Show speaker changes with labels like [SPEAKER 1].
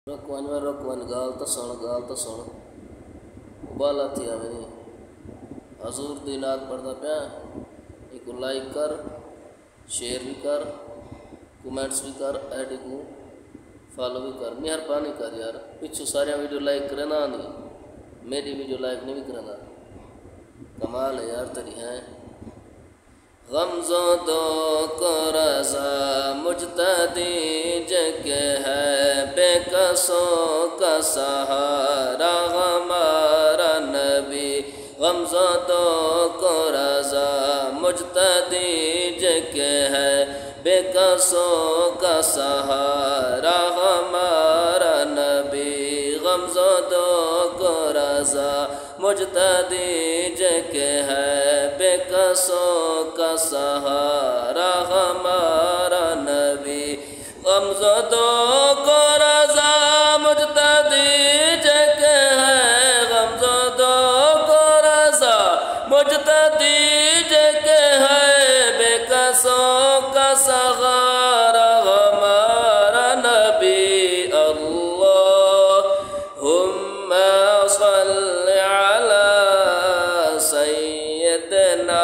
[SPEAKER 1] Rokwan galta son ubala थी मैंने हजूर दी नात पढ़दा पिया एक लाइक कर शेयर भी कर कमेंट्स भी कर ऐड को फॉलो भी कर मेहरबानी कर यार पिछू सारे वीडियो लाइक करे ना नहीं मेरी वीडियो लाइक नहीं भी करना कमाल है यार तेरी है गमज़ों दो को रज़ा मुजतदी जगह है बेकसों का सहारा हमारा नबी गमज़ों दो को रज़ा मुजतदी जगह है बेकसों का सहारा हमारा नबी गमज़ों दो को रज़ा मुजतदी जगह है बेकसों का सहारा हमारा नबी गमज़ों दो को रज़ा मुजतदी जगह है गमज़ों दो को रज़ा मुजतदी जगह है बेकसों का सहारा हमारा नबी अल्लाहुम्मा सल्लि अला सय्यदना